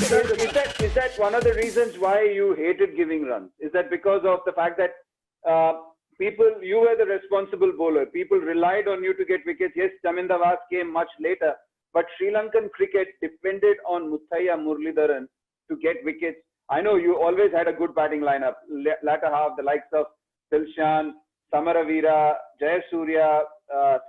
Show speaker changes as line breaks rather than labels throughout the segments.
Is that one of the reasons why you hated giving runs? Is that because of the fact that you were the responsible bowler? People relied on you to get wickets. Yes, Chaminda Vaas came much later, but Sri Lankan cricket depended on Muthaiya Muralidharan to get wickets. I know you always had a good batting lineup. Latter half, the likes of Dilshan, Samaravira, Jayasuriya,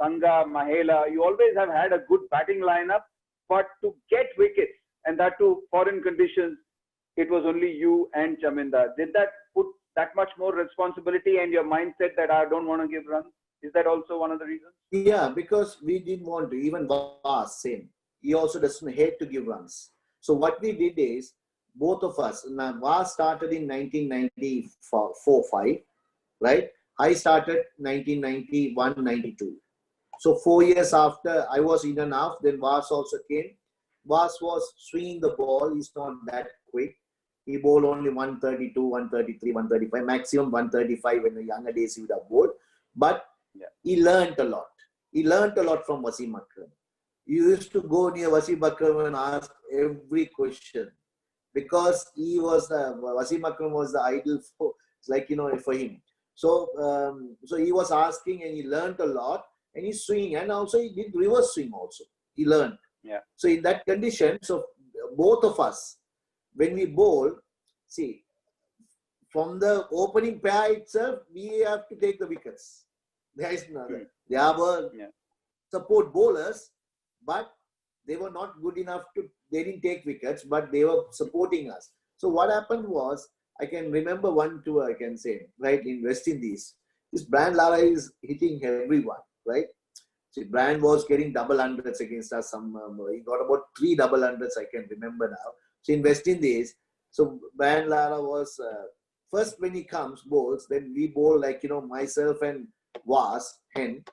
Sangha, Mahela. You always have had a good batting lineup, but to get wickets, and that to foreign conditions, it was only you and Chaminda. Did that put that much more responsibility and your mindset that I don't want to give runs? Is that also one of the reasons?
Yeah, because we didn't want to. Even Vaas, same. He also doesn't hate to give runs. So what we did is, both of us, now Vaas started in 1994-5, right? I started 1991-92. So 4 years after, I was in and out, then Vaas also came. Vaas was swinging the ball. He's not that quick. He bowled only 132, 133, 135, maximum 135 in the younger days he would have bowled. But he learned a lot. He learned a lot from Wasim Akram. You used to go near Wasim Akram and ask every question, because he was Wasim Akram was the idol for, for him. So, so he was asking and he learned a lot, and he's swinging, and also he did reverse swing also. He learned.
Yeah.
So in that condition, so both of us, when we bowl, see, from the opening pair itself, we have to take the wickets. There is another. There were support bowlers, but they were not good enough they didn't take wickets, but they were supporting us. So what happened was, I can remember one tour, I can say, right, in West Indies. This Brian Lara is hitting everyone, right? See, Brian was getting double hundreds against us. He got about 3 double hundreds, I can remember now. So in West Indies, so Brian Lara was, first when he comes, bowls, then we bowl like, myself and Vaas, Hen.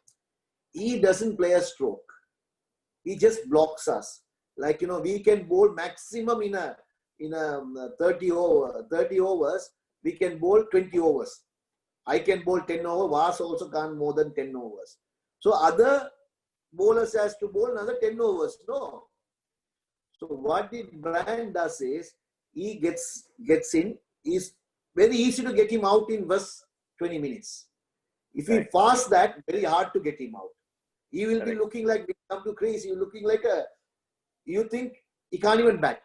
He doesn't play a stroke. He just blocks us. Like, we can bowl maximum in a 30 overs, we can bowl 20 overs. I can bowl 10 overs. Vaas also can't more than 10 overs. So other bowlers has to bowl another 10 overs. No. So what Brian does is, he gets in. It's very easy to get him out in just 20 minutes. If he fast that, very hard to get him out. He will be looking like, when he come to crease, he will looking like you think he can't even bat.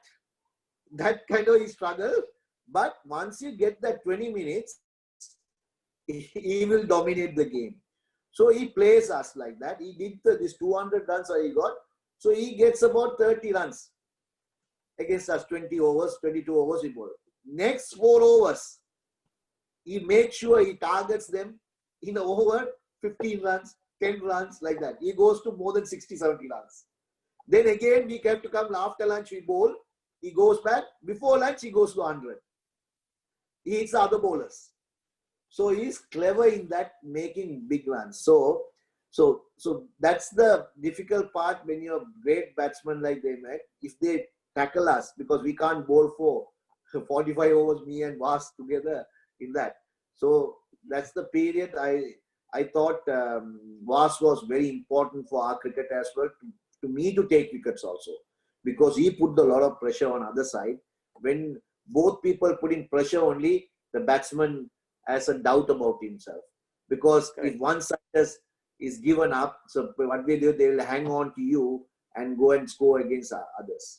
That kind of struggle. But once you get that 20 minutes, he will dominate the game. So he plays us like that. He did this 200 runs that he got. So he gets about 30 runs against us, 20 overs, 22 overs he bowled. Next 4 overs, he makes sure he targets them in the over, 15 runs, 10 runs, like that. He goes to more than 60, 70 runs. Then again, we have to come after lunch, we bowl. He goes back. Before lunch, he goes to 100. He hits the other bowlers. So he's clever in that, making big runs. So that's the difficult part when you're a great batsman like they met. If they tackle us, because we can't bowl for 45 overs, me and Vaas together in that. So that's the period I thought Vaas was very important for our cricket as well, to me to take wickets also. Because he put a lot of pressure on other side. When both people put in pressure only, the batsman has a doubt about himself. Because if one side is given up, so what they do, they will hang on to you and go and score against others.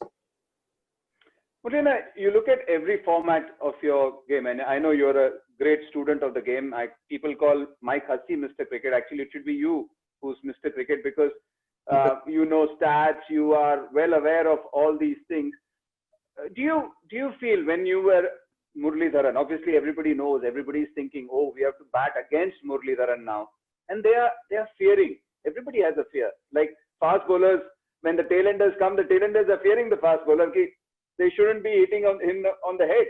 Muttiah, you look at every format of your game, and I know you're a great student of the game. People call Mike Hussey Mr. Cricket. Actually, it should be you who's Mr. Cricket, because you know stats, you are well aware of all these things. Do you feel when you were Muralidharan, obviously everybody knows, everybody's thinking, oh, we have to bat against Muralidharan now, and they are fearing. Everybody has a fear. Like fast bowlers, when the tailenders come, the tailenders are fearing the fast bowler. They shouldn't be hitting on the head.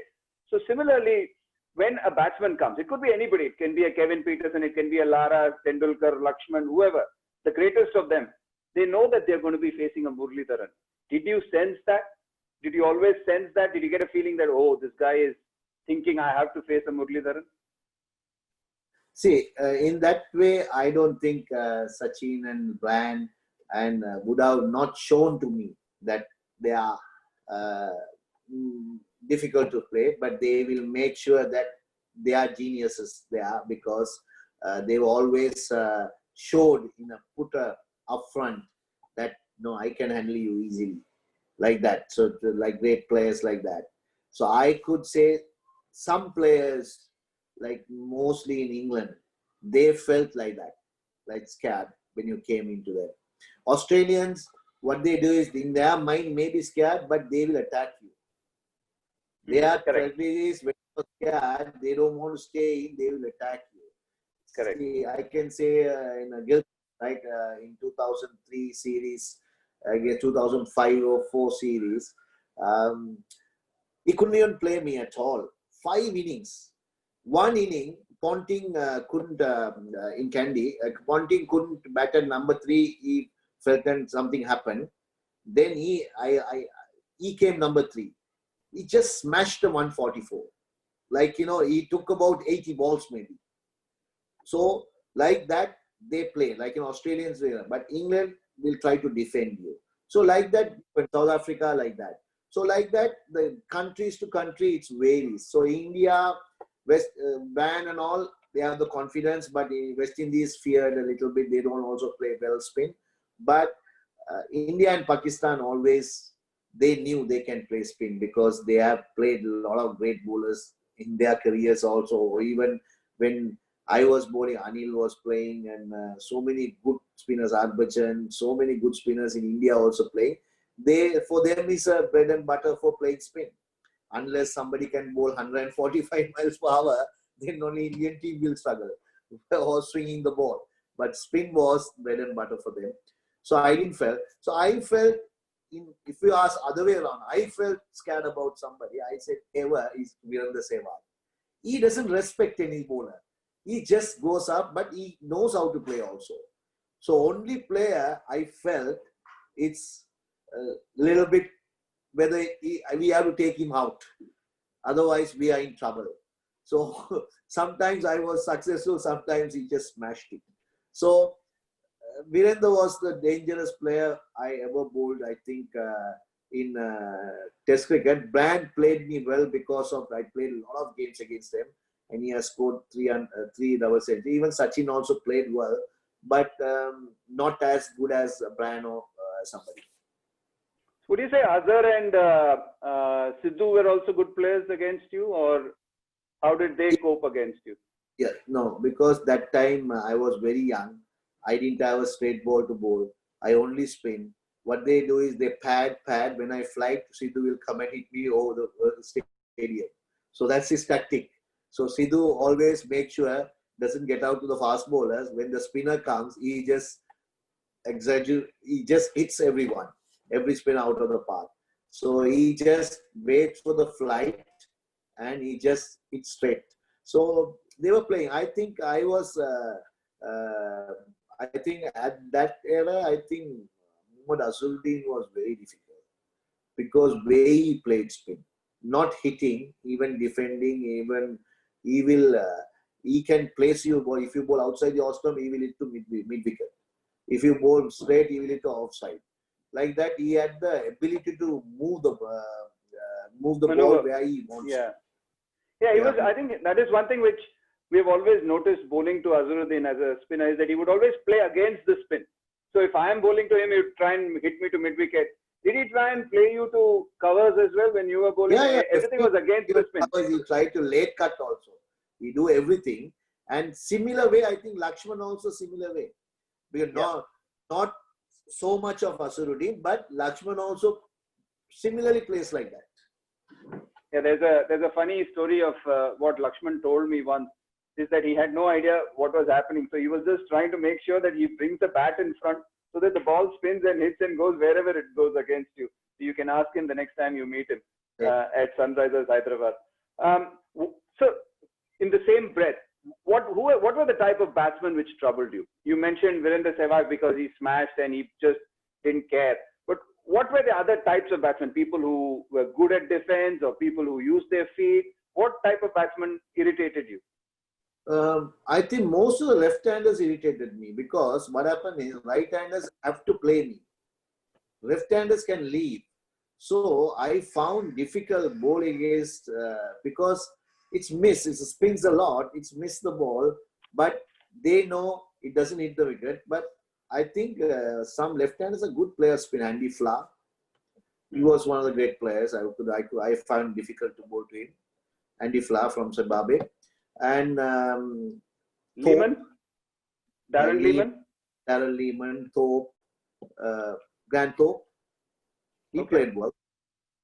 So similarly, when a batsman comes, it could be anybody. It can be a Kevin Peterson, it can be a Lara, Tendulkar, Lakshman, whoever, the greatest of them. They know that they're going to be facing a Muralidharan. Did you sense that? Did you always sense that? Did you get a feeling that, oh, this guy is thinking I have to face a Muralidharan?
See, in that way, I don't think Sachin and Brian would have not shown to me that they are difficult to play, but they will make sure that they are geniuses there, because they've always showed put up front that no, I can handle you easily, like that. So like great players like that. So I could say some players, like mostly in England, they felt like that, like scared when you came into there. Australians, what they do is in their mind may be scared, but they will attack you. Their strategy is when you're scared, they don't want to stay in, they will attack you.
Correct.
See, I can say in a guild, right, in 2003 series, I guess 2005 or 4 series, he couldn't even play me at all. 5 innings. 1 inning, Ponting couldn't, in Kandy, Ponting couldn't bat at number 3. He felt that something happened. Then he came number 3. He just smashed the 144. Like, he took about 80 balls maybe. So, like that, they play. Like in Australians, but England will try to defend you. So, like that, South Africa, like that. So, like that, the countries to country, it varies. So, India, Van and all, they have the confidence, but West Indies feared a little bit. They don't also play well spin. But India and Pakistan always, they knew they can play spin because they have played a lot of great bowlers in their careers also. Or even when I was bowling, Anil was playing, and so many good spinners, Harbhajan, so many good spinners in India also play. For them is a bread and butter for playing spin. Unless somebody can bowl 145 miles per hour, then only Indian team will struggle or swinging the ball. But spin was bread and butter for them. So I didn't feel. So I felt, if you ask other way around, I felt scared about somebody. I said, ever is Virendra Sehwag. He doesn't respect any bowler. He just goes up, but he knows how to play also. So only player I felt it's a little bit whether we have to take him out. Otherwise, we are in trouble. So sometimes I was successful, sometimes he just smashed it. So Virendra was the dangerous player I ever bowled, I think, in Test cricket. Brand played me well because of I played a lot of games against him, and he has scored 3 double centuries. Even Sachin also played well, but not as good as Brand or somebody.
Would you say Azhar and Sidhu were also good players against you, or how did they cope against you?
Yeah, no, because that time I was very young. I didn't have a straight ball to bowl. I only spin. What they do is they pad. When I fly, Sidhu will come and hit me over the stadium. So that's his tactic. So Sidhu always makes sure doesn't get out to the fast bowlers. When the spinner comes, he just hits everyone. Every spin out of the park. So he just waits for the flight and he just hits straight. So they were playing. I think I was, I think at that era, I think Mohammad Azharuddin was very difficult because way he played spin, not hitting, even defending, even he can place you, but if you bowl outside the off stump, he will hit to mid wicket. If you bowl straight, he will hit to offside. Like that, he had the ability to move the ball where he wants.
Yeah, he was. I think that is one thing which we have always noticed bowling to Azharuddin as a spinner is that he would always play against the spin. So if I am bowling to him, he would try and hit me to mid wicket. Did he try and play you to covers as well when you were bowling?
Yeah.
Everything was against the spin.
He tried to late cut also. He do everything. And similar way, I think Lakshman also similar way. Because not so much of Azharuddin, but Lakshman also similarly plays like that.
Yeah, there's a funny story of what Lakshman told me once, is that he had no idea what was happening. So he was just trying to make sure that he brings the bat in front so that the ball spins and hits and goes wherever it goes against you. So you can ask him the next time you meet him at Sunrisers Hyderabad. So in the same breath, what were the type of batsmen which troubled you? You mentioned Virendra Sehwag because he smashed and he just didn't care. But what were the other types of batsmen? People who were good at defense or people who used their feet? What type of batsman irritated you?
I think most of the left-handers irritated me because what happened is right-handers have to play me. Left-handers can leave. So I found difficult bowling against because it's miss. It spins a lot. It's missed the ball, but they know it doesn't hit the wicket. But I think some left-handers are good players. Spin Andy Flower. He was one of the great players. I found difficult to bowl to him. Andy Flower from Zimbabwe, and
Lehman, Darren Lehman,
Darren Lehman, Thorpe, Grant Thorpe. He played well.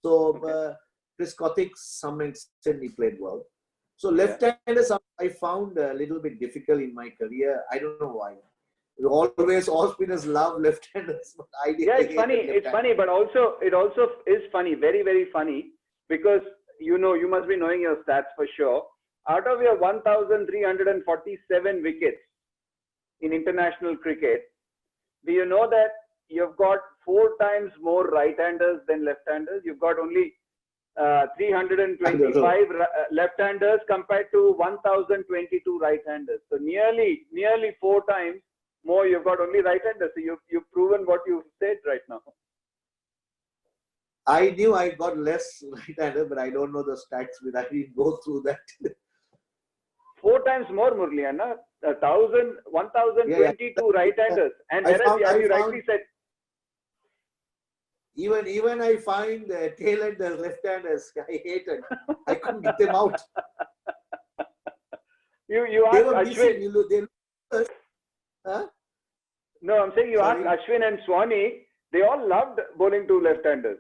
So Chris Kotick, some extent he played well. So left-handers I found a little bit difficult in my career. I don't know why. Always all spinners love left-handers. But I didn't.
Yeah, it's funny. It's funny, but it also is funny. Very, very funny, because you must be knowing your stats for sure. Out of your 1,347 wickets in international cricket, do you know that you've got 4 times more right-handers than left-handers? You've got only 325 left-handers compared to 1,022 right-handers. So nearly 4 times more you've got only right-handers. So you've proven what you've said right now.
I knew I got less right-handers, but I don't know the stats. But I didn't go through that.
4 times more, Murli Anna. 1,022 right-handers. And as you rightly said,
even I find tail-enders, left-handers, I hated. I couldn't get them out.
You asked Ashwin.
Huh?
No, I'm saying you asked Ashwin and Swanee. They all loved bowling to left-handers.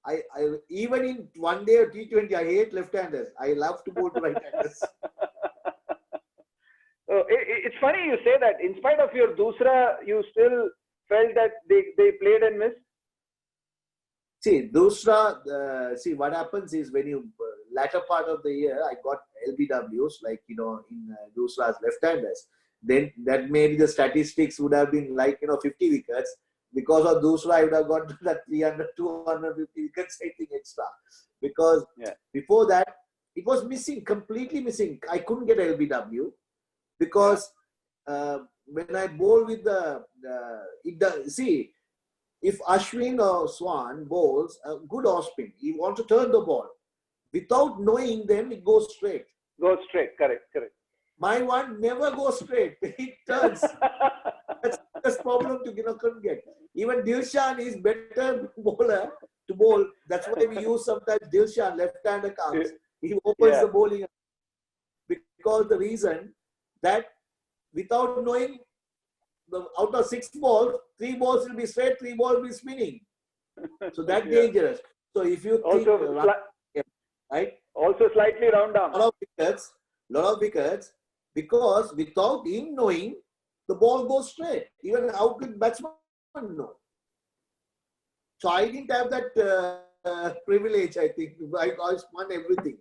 I even in one day or T20, I hate left-handers. I love to bowl to right-handers.
It's funny you say that. In spite of your Dusra, you still felt that they played and missed?
See, Dusra, see what happens is when you, latter part of the year, I got LBWs, like, in Dusra's left-handers. Then that maybe the statistics would have been like, 50 wickets. Because of Dusra, I would have got that 300, 250 wickets, anything extra. Because before that, it was missing, completely missing. I couldn't get LBW because when I bowl with see, if Ashwin or Swan bowls a good off spin, he wants to turn the ball. Without knowing them, it goes straight.
Goes straight, correct.
My one never goes straight. It turns. That's the problem to couldn't get. Even Dilshan is better bowler to bowl. That's why we use sometimes Dilshan, left-hander comes. He opens the bowling because the reason that without knowing, out of 6 balls, 3 balls will be straight, 3 balls will be spinning. So that's dangerous. So if you think right,
also slightly round arm.
Lot of wickets, because without him knowing, the ball goes straight. Even outfield batsman no. So I didn't have that privilege. I think I spun everything.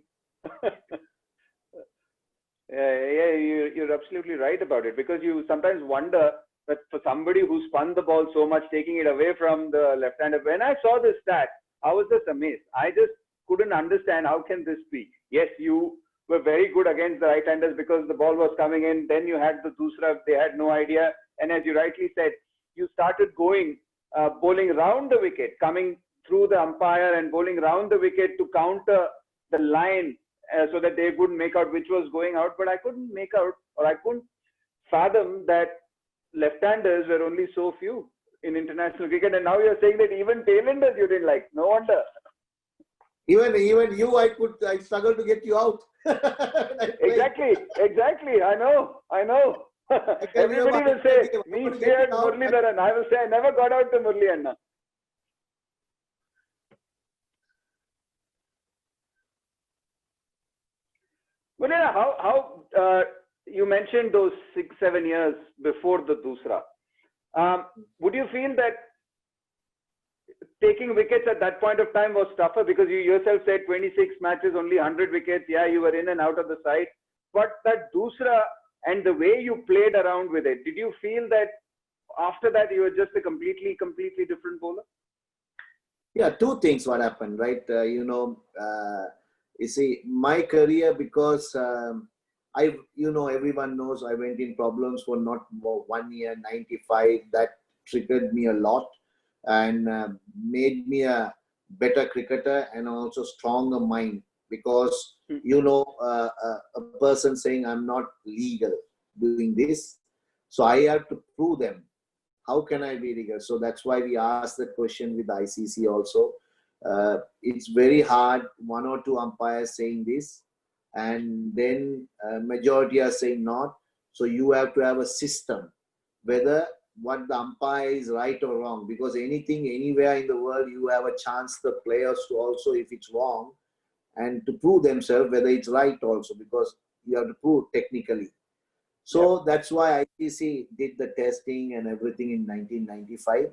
You're absolutely right about it, because you sometimes wonder that for somebody who spun the ball so much, taking it away from the left-hander. When I saw this stat, I was just amazed. I just couldn't understand how can this be. Yes, you were very good against the right-handers because the ball was coming in. Then you had the Dusra, they had no idea. And as you rightly said, you started bowling round the wicket, coming through the umpire and bowling round the wicket to counter the line so that they wouldn't make out which was going out. But I couldn't make out, or I couldn't fathom that left-handers were only so few in international cricket. And now you're saying that even tail-enders you didn't like. No wonder.
Even you, I struggled to get you out.
Exactly. I know. Everybody will say, me scared Muralidharan. I will say, I never got out to Murli Anna. Murli Anna, how you mentioned those 6-7 years before the Dusra. Would you feel that taking wickets at that point of time was tougher, because you yourself said 26 matches, only 100 wickets. Yeah, you were in and out of the side. But that Dusra and the way you played around with it, did you feel that after that you were just a completely different bowler?
Yeah, 2 things what happened, right? You see, my career, because everyone knows I went in problems for not more 1 year, 95. That triggered me a lot. and made me a better cricketer and also stronger mind, because a person saying I'm not legal doing this, so I have to prove them. How can I be legal? So that's why we asked the question with ICC also. It's very hard, one or two umpires saying this, and then majority are saying not. So you have to have a system, whether what the umpire is right or wrong, because anything, anywhere in the world, you have a chance, the players to also, if it's wrong, and to prove themselves whether it's right also, because you have to prove technically. So that's why ICC did the testing and everything in 1995.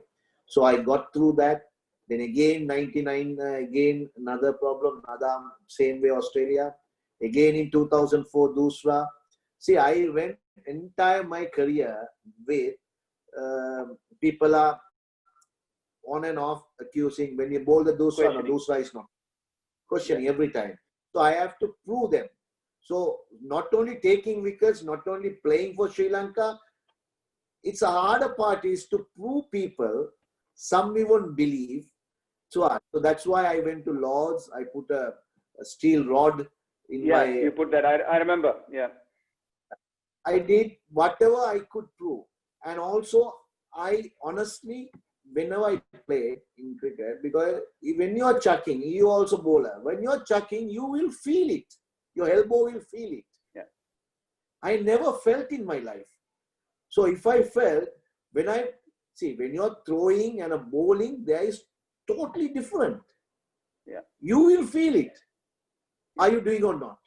So I got through that. Then again, 99, again, another problem, another same way, Australia. Again in 2004, Dusra. See, I went entire my career with people are on and off accusing, when you bowl the Dusra, no, Dusra is not. Questioning every time. So I have to prove them. So not only taking wickets, not only playing for Sri Lanka, it's a harder part is to prove people, some won't believe. So that's why I went to Lords. I put a steel rod in my...
Yeah, you put that. I remember. Yeah.
I did whatever I could prove. And also, I honestly, whenever I play in cricket, because when you're chucking, you also bowler. When you're chucking, you will feel it. Your elbow will feel it.
Yeah.
I never felt in my life. So if I felt, when you're throwing and a bowling, there is totally different.
Yeah.
You will feel it. Are you doing or not?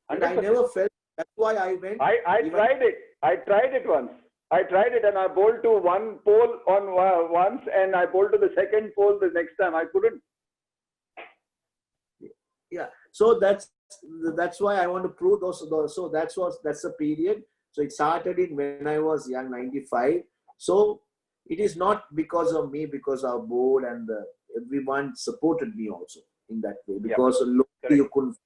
And I never felt. That's why I went.
I tried it. I tried it once. I tried it and I bowled to one pole on once, and I bowled to the second pole the next time. I couldn't.
Yeah. So that's why I want to prove those. So that's the period. So it started in when I was young, 95. So it is not because of me, because our board and everyone supported me also in that way. Because you couldn't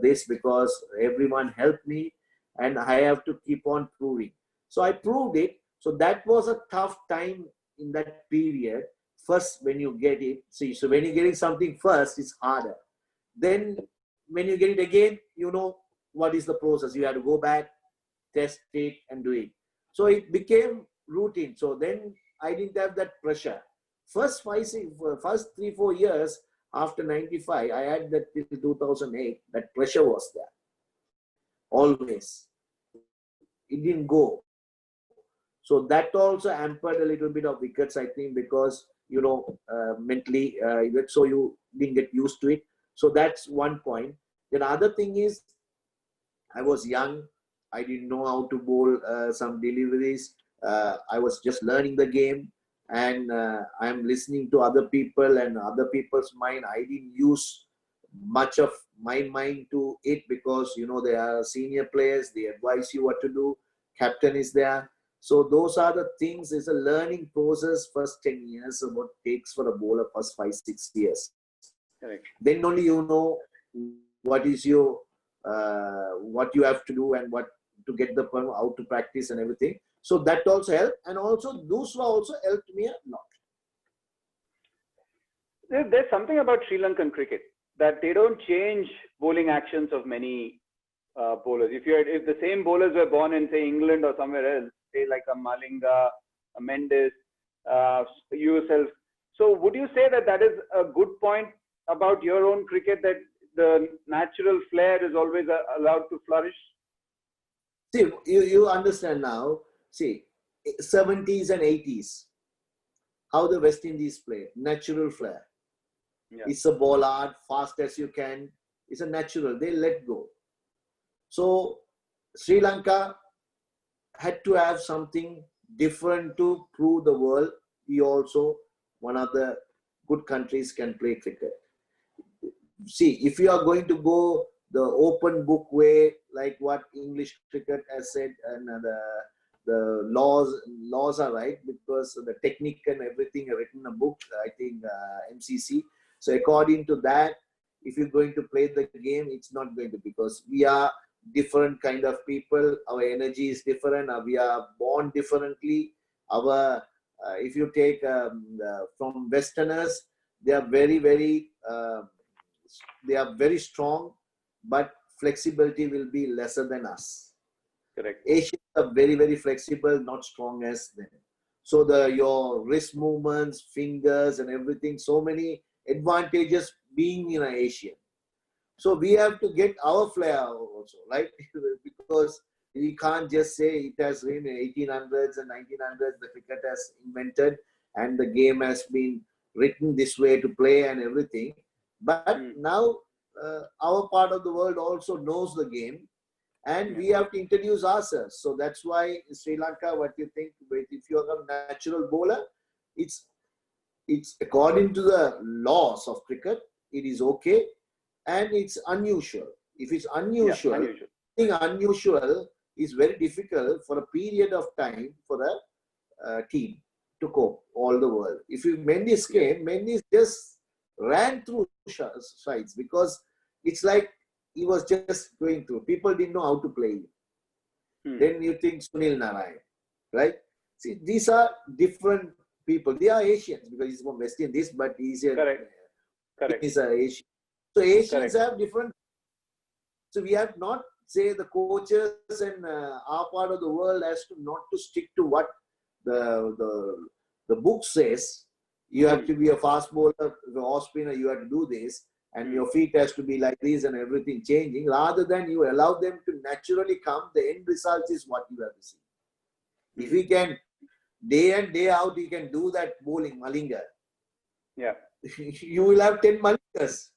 this, because everyone helped me, and I have to keep on proving. So I proved it. So that was a tough time in that period. First, when you get it, see, so when you're getting something first, it's harder. Then when you get it again, you know what is the process. You have to go back, test it, and do it. So it became routine. So then I didn't have that pressure. First 3-4 years after 95, I had that till 2008, that pressure was there. Always. It didn't go. So that also hampered a little bit of wickets, I think, because, mentally, so you didn't get used to it. So that's one point. Then the other thing is, I was young. I didn't know how to bowl some deliveries. I was just learning the game, and I'm listening to other people and other people's mind. I didn't use much of my mind to it, because, they are senior players. They advise you what to do. Captain is there. So those are the things. It's a learning process. First 10 years of what it takes for a bowler, first 5-6 years.
Correct.
Then only you know what is your what you have to do and what to get the perm, how to practice and everything. So that also helped, and also Dusra also helped me a lot.
There's something about Sri Lankan cricket that they don't change bowling actions of many bowlers. If the same bowlers were born in, say, England or somewhere else, say like a Malinga, a Mendes, yourself. So would you say that is a good point about your own cricket, that the natural flair is always allowed to flourish?
See, you understand now. See, 70s and 80s, how the West Indies play, natural flair. Yeah. It's a ball art, fast as you can. It's a natural. They let go. So Sri Lanka had to have something different to prove the world. We also, one of the good countries, can play cricket. See, if you are going to go the open book way, like what English cricket has said, and the laws are right, because the technique and everything are written in a book, I think MCC. So according to that, if you're going to play the game, it's not going to, because we are different kind of people. Our energy is different. We are born differently. Our if you take from Westerners, they are very, very, they are very strong, but flexibility will be lesser than us.
Correct.
Asians are very, very flexible, not strong as them. So your wrist movements, fingers, and everything, so many advantages being in an Asian. So we have to get our flair also, right? Because we can't just say it has been 1800s and 1900s, the cricket has invented and the game has been written this way to play and everything. But now our part of the world also knows the game, and we have to introduce ourselves. So that's why Sri Lanka, what you think, if you're a natural bowler, it's according to the laws of cricket, it is okay, and it's unusual. If it's unusual, being unusual is very difficult for a period of time for a team to cope all the world. If you Mendy's came, Mendy's just ran through sides because it's like he was just going through. People didn't know how to play him. Then you think Sunil Narayan, right? See, these are different people. They are Asians because he's from West Indies, but he's a
Correct.
He's an Asian. So Asians have different. So we have not say the coaches and our part of the world has to not to stick to what the book says. You have to be a fast bowler, the off spinner. You have to do this, and your feet has to be like this, and everything changing. Rather than you allow them to naturally come, the end result is what you have to see. If we can day in day out, you can do that bowling Malinga.
Yeah,
you will have 10 Malingas,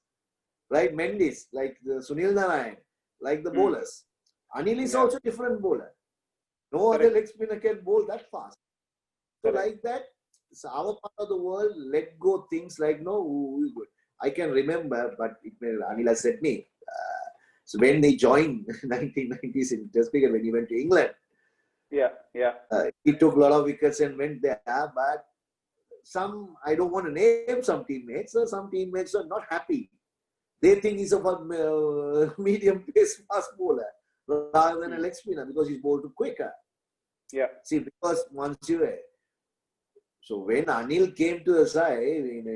right? Mendy's, like the Sunil Narayan, like the bowlers. Anil is also different bowler. No other leg spinner can bowl that fast. So like that, so our part of the world let go things like I can remember, but Anil has said me. So when they joined 1990s in Test cricket, when he went to England, he took a lot of wickets and went there. But some, I don't want to name some teammates. Some teammates are not happy. They think he's a medium pace fast bowler rather than a leg spinner because he's bowled too quicker.
Yeah.
See, because once you so when Anil came to the side in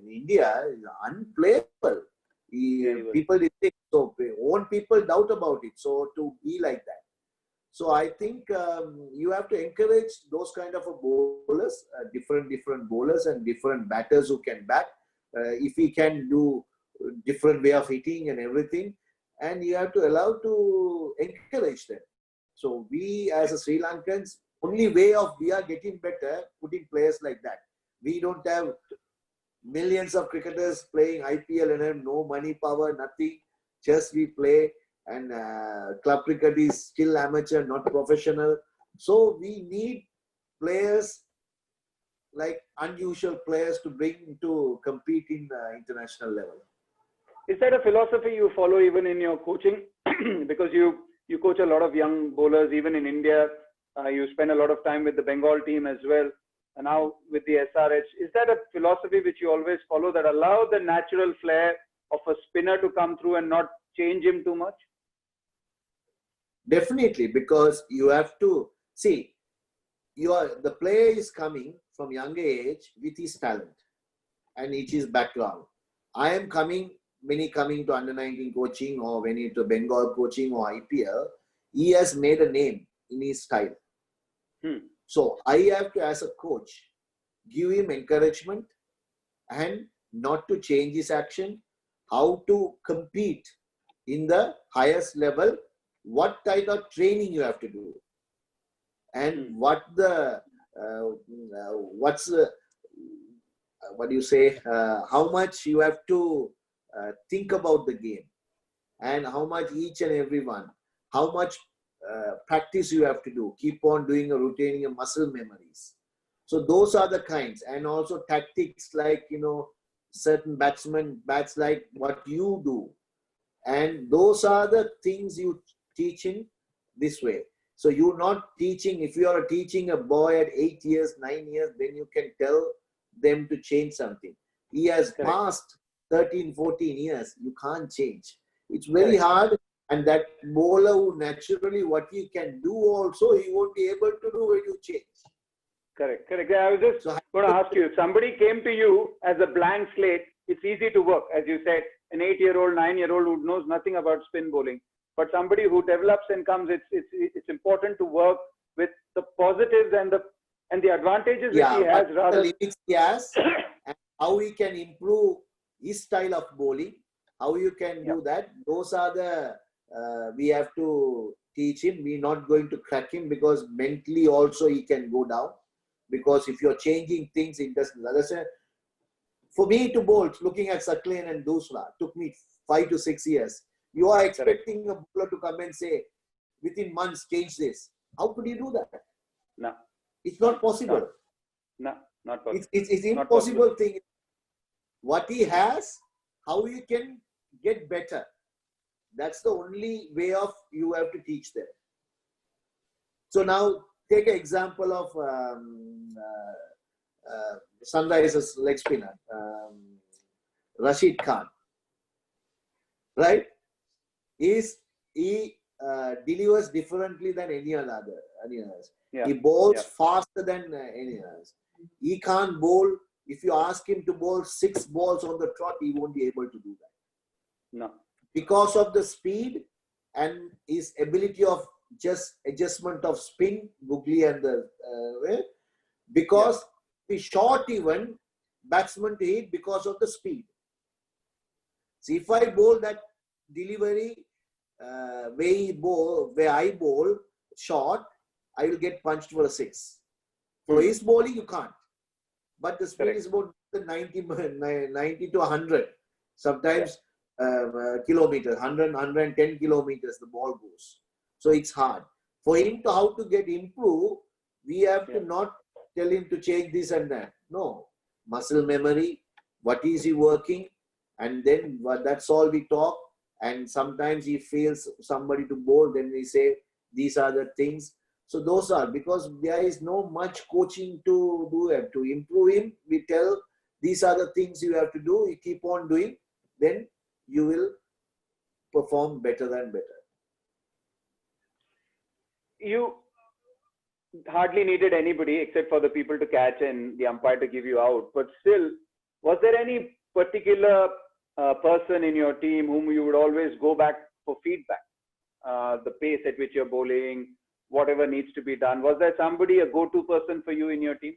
India, he's unplayable. People didn't think so. Own people doubt about it. So to be like that. So I think you have to encourage those kind of bowlers, different bowlers and different batters who can bat. If we can do different way of hitting and everything, and you have to allow to encourage them. So we as a Sri Lankans, only way of we are getting better, putting players like that. We don't have millions of cricketers playing IPL and have no money, power, nothing. Just we play, and club cricket is still amateur, not professional. So we need players like unusual players to bring to compete in international level.
Is that a philosophy you follow even in your coaching? Because you coach a lot of young bowlers, even in India. You spend a lot of time with the Bengal team as well. And now with the SRH. Is that a philosophy which you always follow, that allow the natural flair of a spinner to come through and not change him too much?
Definitely, because you have to see, the player is coming from younger age with his talent and his background. I am coming, when he coming to under-19 coaching or when he to Bengal coaching or IPL, he has made a name in his style. So I have to, as a coach, give him encouragement and not to change his action, how to compete in the highest level, what type of training you have to do, and what do you say, how much you have to think about the game, and how much each and every one, how much practice you have to do, keep on doing or retaining your muscle memories. So those are the kinds, and also tactics like, certain batsmen bats like what you do, and those are the things you teach in this way. So you're not teaching, if you are teaching a boy at 8 years, 9 years, then you can tell them to change something. He has passed 13, 14 years, you can't change. It's very hard. And that bowler who naturally what he can do also, he won't be able to do when you change.
Correct. Correct. Yeah, I was just
So
going to ask you, if somebody came to you as a blank slate, it's easy to work. As you said, an 8-year-old, 9-year-old who knows nothing about spin bowling. But somebody who develops and comes, it's important to work with the positives and the advantages which he has
what
rather.
the limits he has, and how he can improve his style of bowling, how you can do that. Those are the we have to teach him. We're not going to crack him because mentally also he can go down. Because if you're changing things, it doesn't. For me to bowl, looking at Saklin and Dusla, took me 5 to 6 years. You are expecting a bowler to come and say, within months, change this. How could you do that?
No.
It's not possible.
No, not possible.
It's impossible thing. What he has, how you can get better. That's the only way of you have to teach them. So now take an example of Sunrisers leg spinner, Rashid Khan. Right? He delivers differently than any other. He bowls faster than any others. He can't bowl. If you ask him to bowl 6 balls on the trot, he won't be able to do that.
No.
Because of the speed and his ability of just adjustment of spin, googly and the because the short even batsman to hit because of the speed. See, if I bowl that delivery where I bowl short, I will get punched for a 6. For his bowling, you can't. But the speed is about 90 to 100. Sometimes kilometers, 100, 110 kilometers the ball goes. So it's hard. For him to how to get improved, we have to not tell him to change this and that. No. Muscle memory, what is he working? And then that's all we talk. And sometimes he feels somebody to bowl, then we say, these are the things. So those are, because there is no much coaching to do. To improve him, we tell, these are the things you have to do. You keep on doing, then you will perform better and better.
You hardly needed anybody except for the people to catch and the umpire to give you out. But still, was there any particular person in your team whom you would always go back for feedback? The pace at which you're bowling, whatever needs to be done. Was there somebody, a go-to person for you in your team?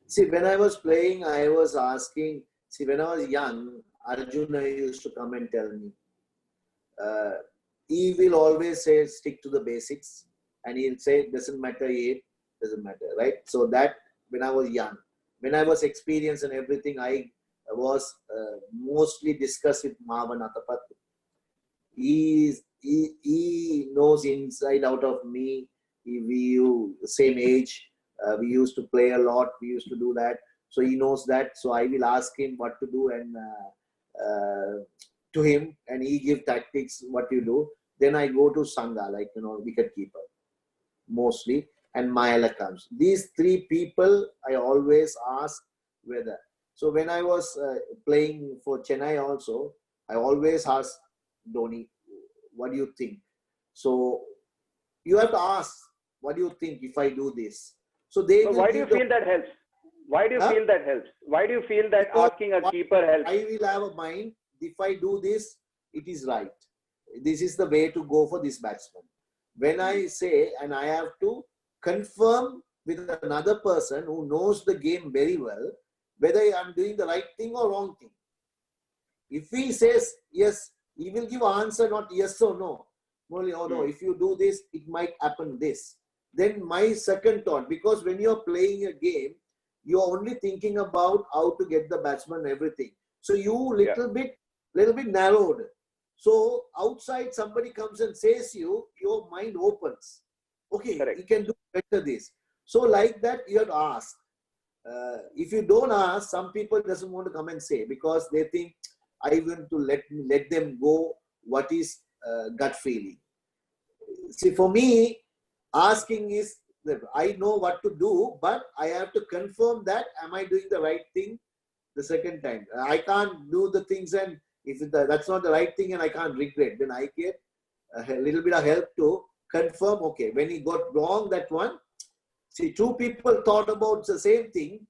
See, when I was playing, I was asking, when I was young, Arjuna used to come and tell me, he will always say, stick to the basics. And he'll say, it doesn't matter, doesn't matter, right? So that, when I was young, when I was experienced and everything, I was mostly discussed with Mahavan Atapat. He knows inside out of me. We the same age. We used to play a lot. We used to do that. So he knows that. So I will ask him what to do and to him, and he give tactics what you do. Then I go to Sangha, like wicket keeper, mostly, and Mayala comes. These 3 people I always ask whether. So when I was playing for Chennai also, I always ask Dhoni, what do you think? So you have to ask, what do you think if I do this? So they.
So why do you feel that helps? Why do you feel that helps? Why do you feel that asking a keeper helps?
I will have a mind. If I do this, it is right. This is the way to go for this batsman. When I say, and I have to confirm with another person who knows the game very well, whether I'm doing the right thing or wrong thing. If he says yes, he will give an answer, not yes or no. Only, oh no, if you do this, it might happen this. Then my second thought, because when you're playing a game, you're only thinking about how to get the batsman and everything. So you little bit narrowed. So outside somebody comes and says you, your mind opens. Okay, you can do better this. So like that, you have to ask. If you don't ask, some people doesn't want to come and say because they think I want to let them go. What is gut feeling? See, for me, asking is that I know what to do, but I have to confirm that am I doing the right thing the second time. I can't do the things, and if that's not the right thing and I can't regret, then I get a little bit of help to confirm, okay, when he got wrong that one, See, two people thought about the same thing.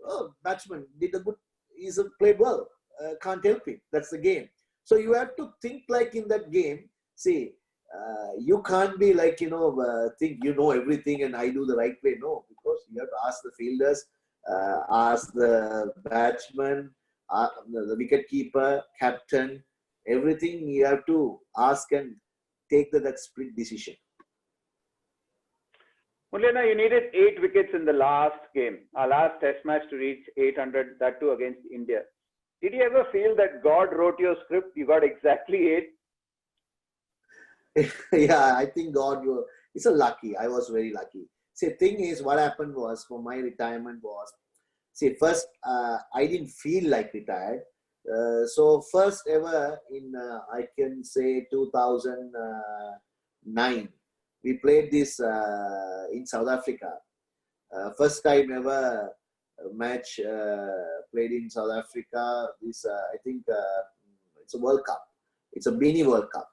Oh, batsman did a good, he's played well. Can't help it. That's the game. So you have to think like in that game. See, you can't be like, think you know everything and I do the right way. No, because you have to ask the fielders, ask the batsman, the wicket keeper, captain, everything you have to ask and take that split decision.
Muralina, you needed 8 wickets in the last game, our last test match, to reach 800, that too against India. Did you ever feel that God wrote your script? You got exactly 8?
Yeah, I think God, it's a lucky. I was very lucky. See, thing is, what happened was, for my retirement was, see, first, I didn't feel like retired. So first ever in, I can say 2009, we played this in South Africa. First time ever match played in South Africa. This, I think, it's a World Cup. It's a mini World Cup.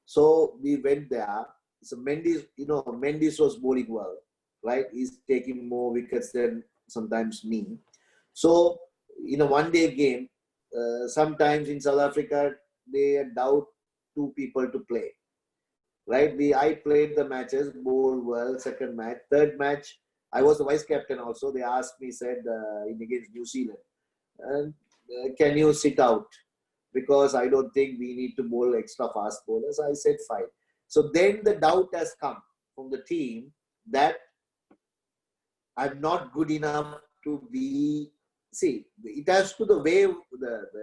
So we went there. So Mendes, Mendes was bowling well, right? He's taking more wickets than sometimes me. So in a one-day game, sometimes in South Africa, they doubt 2 people to play, right? I played the matches, bowled well, second match. Third match, I was the vice captain also. They asked me, said, against New Zealand, can you sit out? Because I don't think we need to bowl extra fast bowlers. I said, fine. So then the doubt has come from the team that I'm not good enough to be. See, it has to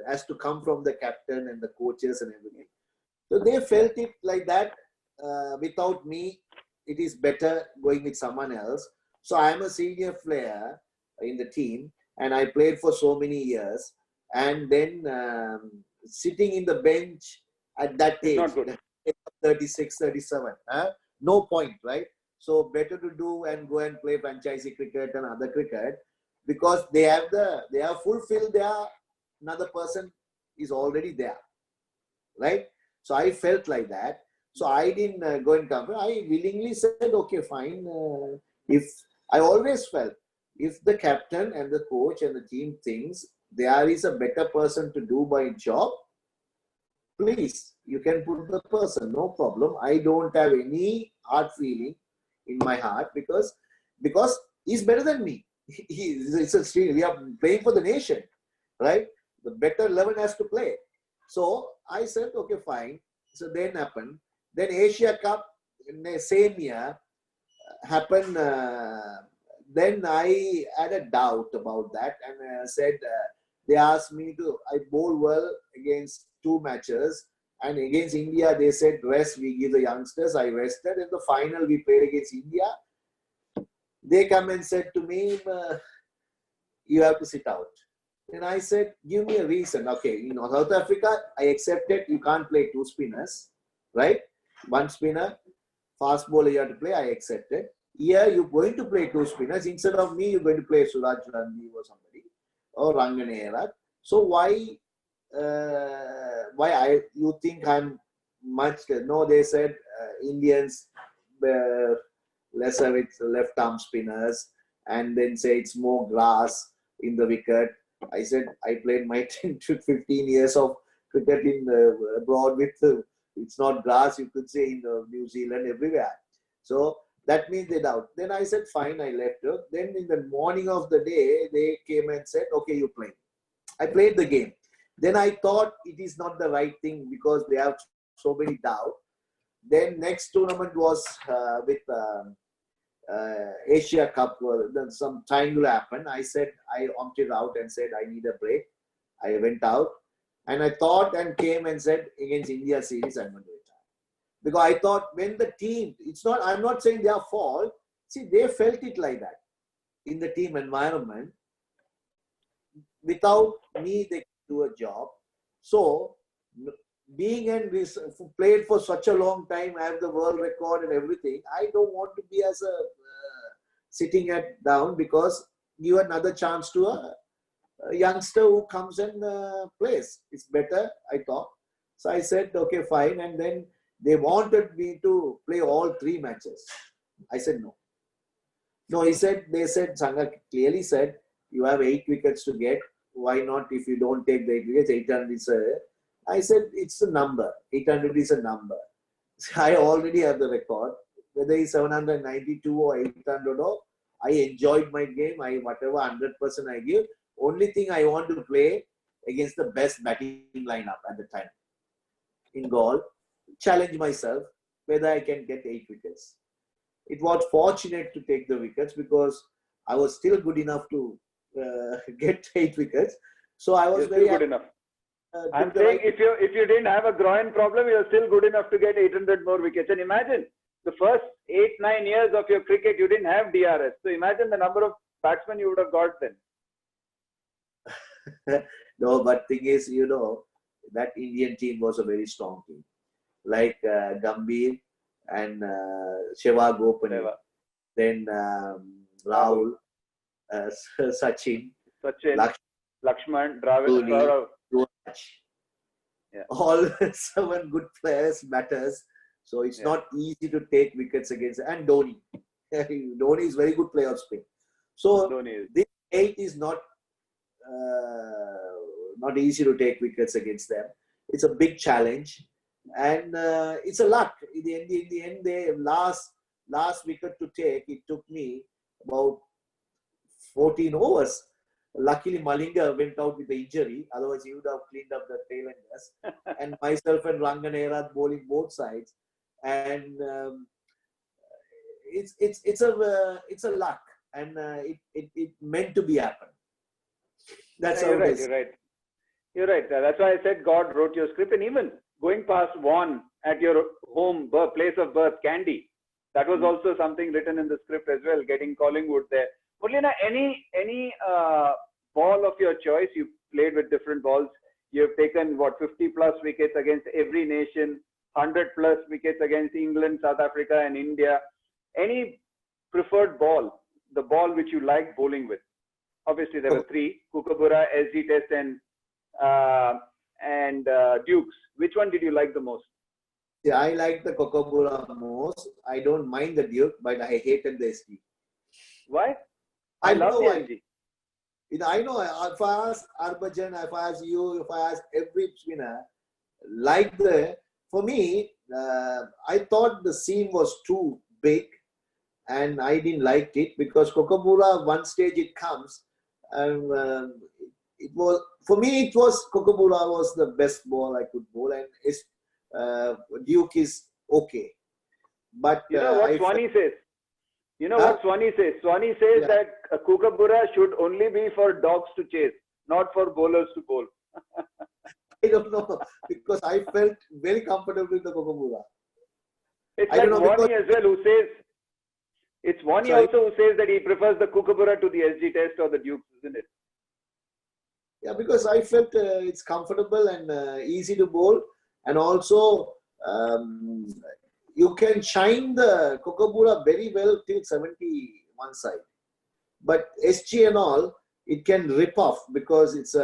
has to come from the captain and the coaches and everything. So they felt it like that. Without me, it is better going with someone else. So I am a senior player in the team, and I played for so many years. And then sitting in the bench at that age, 36, 37, no point, right? So better to do and go and play franchisee cricket and other cricket, because they have fulfilled another person is already there, right? So I felt like that. So I didn't go and come. I willingly said, okay, fine. If I always felt, if the captain and the coach and the team thinks there is a better person to do my job, please, you can put the person, no problem. I don't have any hard feeling in my heart because he's better than me. We are playing for the nation, right? The better 11 has to play. So I said, okay, fine. So then happened. Then Asia Cup in the same year happened. Then I had a doubt about that and said, they asked me I bowl well against 2 matches. And against India, they said, rest, we give the youngsters. I rested. In the final, we played against India. They come and said to me, you have to sit out. And I said, give me a reason. Okay, South Africa, I accepted you can't play 2 spinners, right? 1 spinner, fast bowler you have to play, I accepted. Here, you're going to play 2 spinners. Instead of me, you're going to play Suraj Randeep or somebody, or Ranganayala. So why you think I'm much? No, they said Indians lesser with left arm spinners, and then say it's more grass in the wicket. I said I played my 10 to 15 years of cricket in abroad with it's not grass, you could say, in New Zealand, everywhere. So that means they doubt. Then I said fine, I left her. Then in the morning of the day, they came and said, okay, you play. I played the game. Then I thought it is not the right thing because they have so many doubts. Then next tournament was with Asia Cup. Then some time will happen. I said, I opted out and said, I need a break. I went out and I thought and came and said, against India series, I'm going to retire. Because I thought when the team, I'm not saying their fault. See, they felt it like that in the team environment. Without me, they do a job. So, being and played for such a long time, I have the world record and everything. I don't want to be as a sitting down, because give another chance to a youngster who comes and plays. It's better, I thought. So I said, okay, fine. And then they wanted me to play all 3 matches. I said no. No, they said, Sangha clearly said, you have 8 wickets to get. Why not, if you don't take the 8 wickets, 800 is I said, it's a number. 800 is a number. I already have the record. Whether it's 792 or 800, or I enjoyed my game. Whatever 100% I give. Only thing I want to play against the best batting lineup at the time. In goal, challenge myself whether I can get 8 wickets. It was fortunate to take the wickets because I was still good enough to get 8 wickets. So I was
You're
very
still good enough. I'm
took the
saying
right-
if you didn't have a groin problem, you're still good enough to get 800 more wickets. And imagine the first 8-9 years of your cricket, you didn't have DRS. So imagine the number of batsmen you would have got then.
No, but thing is, that Indian team was a very strong team. Like Gambhir and Sehwag opening.
Sehwag.
Then Rahul, Sachin,
Lakshman, Dravid,
Dhoni,
Saurav.
Yuvraj.
Yeah.
All 7 good players, batters. So it's not easy to take wickets against. And Dhoni. Dhoni is very good player of spin. So this 8 is not easy to take wickets against them. It's a big challenge. And it's a luck. In the end, the last wicket to take, it took me about 14 overs. Luckily, Malinga went out with the injury. Otherwise, he would have cleaned up the tail enders. And myself and Ranganerath bowling both sides. And it's a luck, and it meant to be happen. That's how it is.
You're right. That's why I said God wrote your script. And even going past Vaughan at your home place of birth, Kandy, that was also something written in the script as well. Getting Collingwood there. Murlina, any ball of your choice? You played with different balls. You've taken 50 plus wickets against every nation, 100 plus wickets against England, South Africa, and India. Any preferred ball? The ball which you like bowling with? Obviously, there were 3: Kookaburra, SG Test, and Dukes. Which one did you like the most?
Yeah, I like the Kookaburra most. I don't mind the Duke, but I hated the SG.
Why? I love the SG.
I know. If I ask Harbhajan, if I ask you, if I ask every spinner, for me, I thought the seam was too big, and I didn't like it because Kookaburra, one stage it comes, and it was, for me, Kookaburra was the best ball I could bowl, and Duke is okay. But
you know what Swanee says? You know what Swanee says? Swanee says that a Kookaburra should only be for dogs to chase, not for bowlers to bowl.
I don't know, because I felt very comfortable with the Kookaburra.
It's like Swanee as well, who says, it's Swanee also who says that he prefers the Kookaburra to the SG Test or the Dukes, isn't it?
Yeah, because I felt it's comfortable and easy to bowl, and also you can shine the Kookaburra very well till 71 side. But SG and all, it can rip off because it's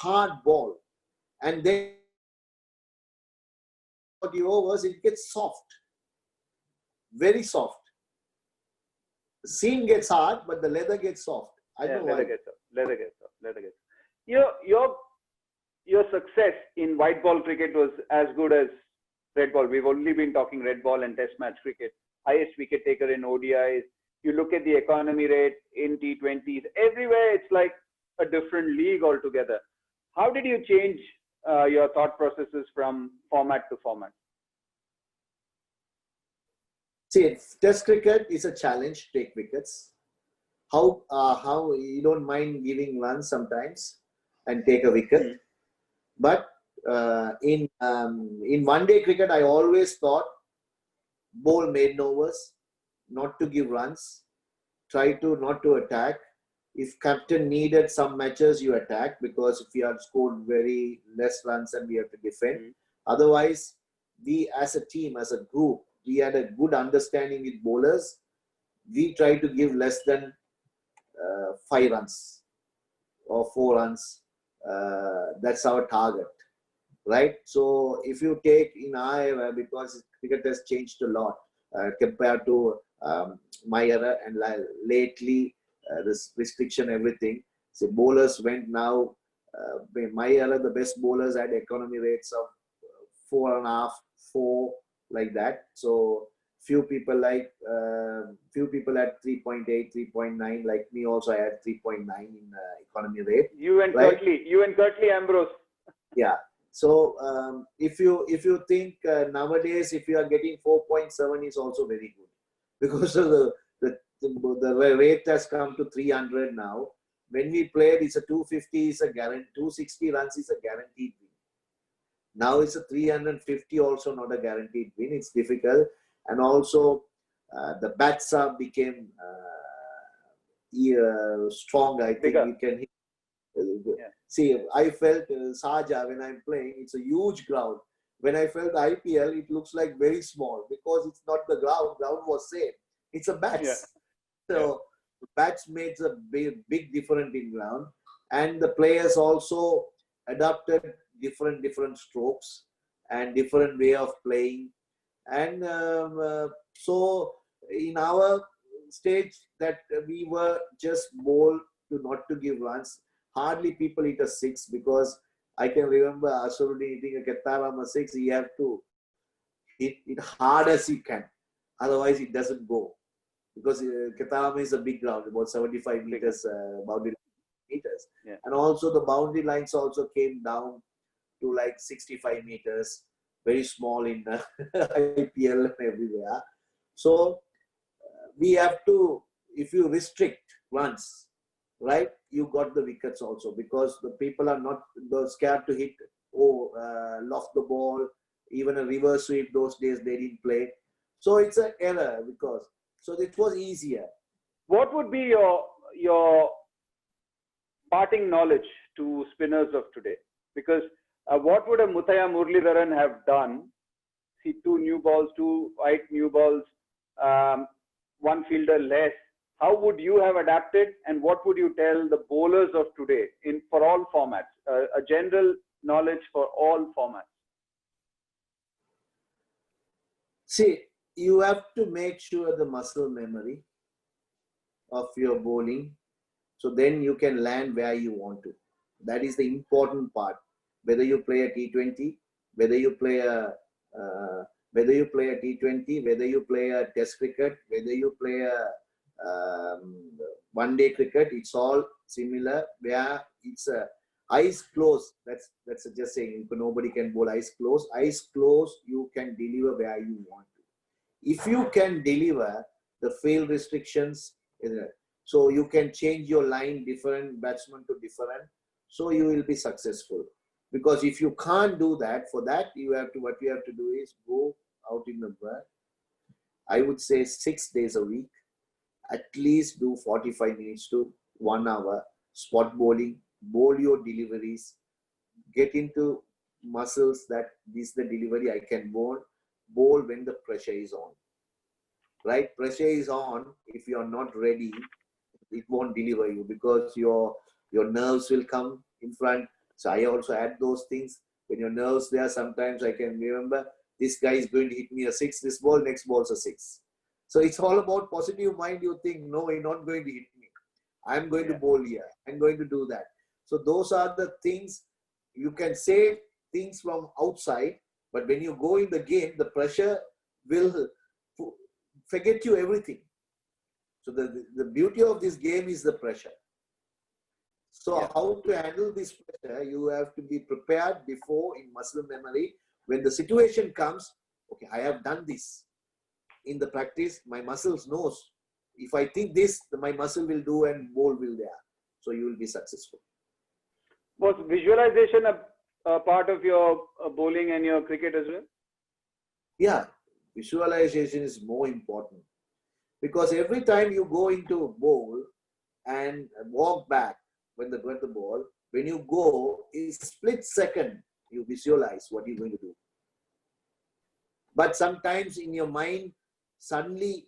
hard ball. And then 40 overs, it gets soft. Very soft. The seam gets hard, but the leather gets soft. I don't know why.
Leather gets soft. Your success in white ball cricket was as good as red ball. We've only been talking red ball and test match cricket. Highest wicket taker in ODIs. You look at the economy rate in T20s. Everywhere it's like a different league altogether. How did you change your thought processes from format to format?
See, test cricket is a challenge to take wickets. How you don't mind giving runs sometimes and take a wicket. But in one-day cricket, I always thought bowl maiden overs, not to give runs, try to not to attack. If captain needed some matches, you attack, because if you have scored very less runs and we have to defend. Otherwise, we as a team, as a group, we had a good understanding with bowlers. We try to give less than 5 runs or 4 runs. That's our target, right? So if you take in our era, because cricket has changed a lot compared to my era, and lately this restriction, everything. So bowlers went now. In my era, the best bowlers had economy rates of 4.5, 4, like that. So few people at 3.8, 3.9. Like me, also I had 3.9 in economy rate.
You and
right?
Curtly Ambrose.
Yeah. So if you think nowadays, if you are getting 4.7 is also very good, because of the rate has come to 300 now. When we played, it's a 250 is a guarantee, 260 runs is a guaranteed win. Now it's a 350 also not a guaranteed win. It's difficult, and also the bats are became strong. I think
Bigger.
we can hit.
Yeah.
See, I felt Saja when I'm playing, it's a huge ground. When I felt IPL, it looks like very small because it's not the ground. Ground was same. It's a bats.
Yeah.
So bats makes a big difference in ground, and the players also adopted different strokes and different way of playing. And so in our stage that we were just bold to not to give runs. Hardly people hit a 6, because I can remember Aswaruddin hitting a Ketaram a 6. You have to hit it hard as you can, otherwise it doesn't go, because Ketaram is a big ground, about 75 meters boundary meters.
Yeah.
And also the boundary lines also came down to like 65 meters, very small in IPL and everywhere. So we have to, if you restrict runs, right, you got the wickets also, because the people are not scared to hit, loft the ball, even a reverse sweep those days they didn't play. So it's an error, because so it was easier.
What would be your parting knowledge to spinners of today? Because what would a Muthaiya Muralidharan have done? See, 2 new balls, 2 white new balls, 1 fielder less. How would you have adapted, and what would you tell the bowlers of today for all formats? A general knowledge for all formats.
See, you have to make sure the muscle memory of your bowling, so then you can land where you want to. That is the important part. Whether you play a T20, whether you play a T20, whether you play a Test cricket, whether you play a one-day cricket, it's all similar. Where it's eyes closed. That's just saying. Nobody can bowl eyes closed. Eyes closed, you can deliver where you want to. If you can deliver the field restrictions, so you can change your line different batsman to different, so you will be successful. Because if you can't do that, for that what you have to do is go out in the world. I would say 6 days a week, at least do 45 minutes to 1 hour spot bowling, bowl your deliveries, get into muscles that this is the delivery I can bowl when the pressure is on. Right? Pressure is on. If you are not ready, it won't deliver you, because your nerves will come in front. So I also add those things. When your nerves there, sometimes I can remember this guy is going to hit me a 6, this ball, next ball's a 6. So it's all about positive mind. You think, no, he's not going to hit me. I'm going to bowl here. I'm going to do that. So those are the things. You can say things from outside, but when you go in the game, the pressure will forget you everything. So the beauty of this game is the pressure. So how to handle this pressure, you have to be prepared before in muscle memory. When the situation comes, okay, I have done this. In the practice, my muscles knows. If I think this, my muscle will do and bowl will there. So you will be successful.
Was visualization a part of your bowling and your cricket as well?
Yeah, visualization is more important. Because every time you go into a bowl and walk back when the ball, when you go, in split second, you visualize what you're going to do. But sometimes in your mind, suddenly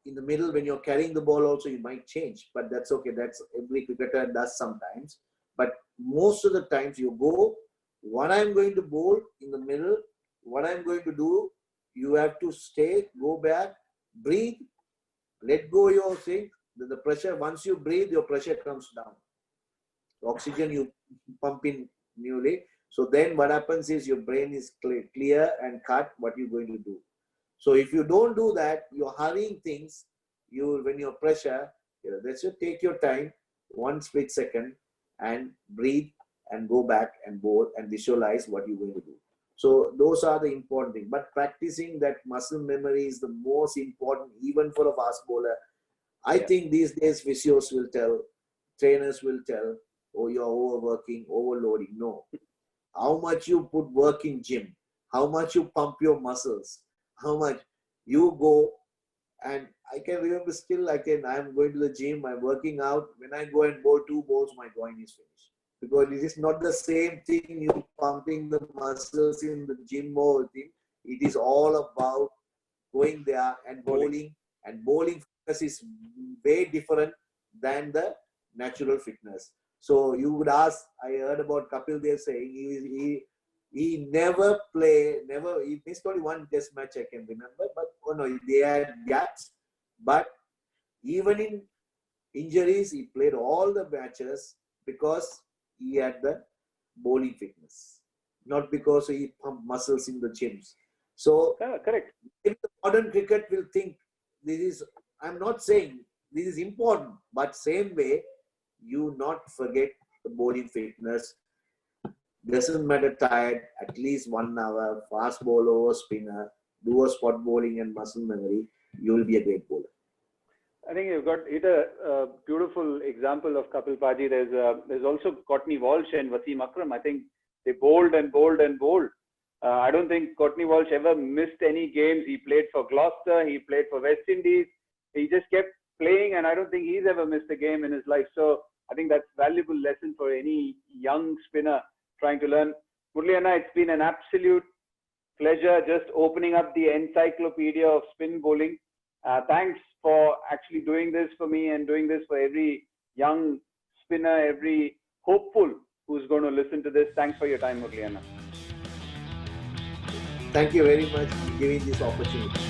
in the middle, when you're carrying the ball also, you might change. But that's okay. That's every cricketer does sometimes. But most of the times you go, what I'm going to bowl in the middle, what I'm going to do, you have to stay, go back, breathe, let go your thing, the pressure, once you breathe, your pressure comes down. Oxygen you pump in newly. So then what happens is your brain is clear and cut what you're going to do. So if you don't do that, you're hurrying things. When you're pressure, that's it. Take your time, 1 split second, and breathe and go back and bowl and visualize what you're going to do. So those are the important things. But practicing that muscle memory is the most important, even for a fast bowler. I think these days physios will tell, trainers will tell, oh, you're overworking, overloading. No. How much you put work in gym, how much you pump your muscles, how much you go. And I can remember still, I'm going to the gym, I'm working out. When I go and bowl 2 balls, my groin is finished. Because it is not the same thing you pumping the muscles in the gym or thing. It is all about going there and bowling. And bowling fitness is way different than the natural fitness. So you would ask, I heard about Kapil Dev saying he never he missed only 1 test match I can remember, but they had gaps. But even in injuries, he played all the matches because he had the bowling fitness, not because he pumped muscles in the gyms. So
correct.
If the modern cricket will think I'm not saying this is important, but same way, you not forget the bowling fitness. Doesn't matter tired, at least 1 hour, fast bowler or spinner, do a spot bowling and muscle memory, you will be a great bowler.
I think you've got a beautiful example of Kapil Paji. There's also Courtney Walsh and Wasim Akram. I think they bowled and bowled and bowled. I don't think Courtney Walsh ever missed any games. He played for Gloucester, he played for West Indies. He just kept playing, and I don't think he's ever missed a game in his life. So I think that's a valuable lesson for any young spinner trying to learn. Murali Anna, it's been an absolute pleasure just opening up the encyclopedia of spin bowling. Thanks for actually doing this for me and doing this for every young spinner, every hopeful who's going to listen to this. Thanks for your time, Murali Anna.
Thank you very much for giving this opportunity.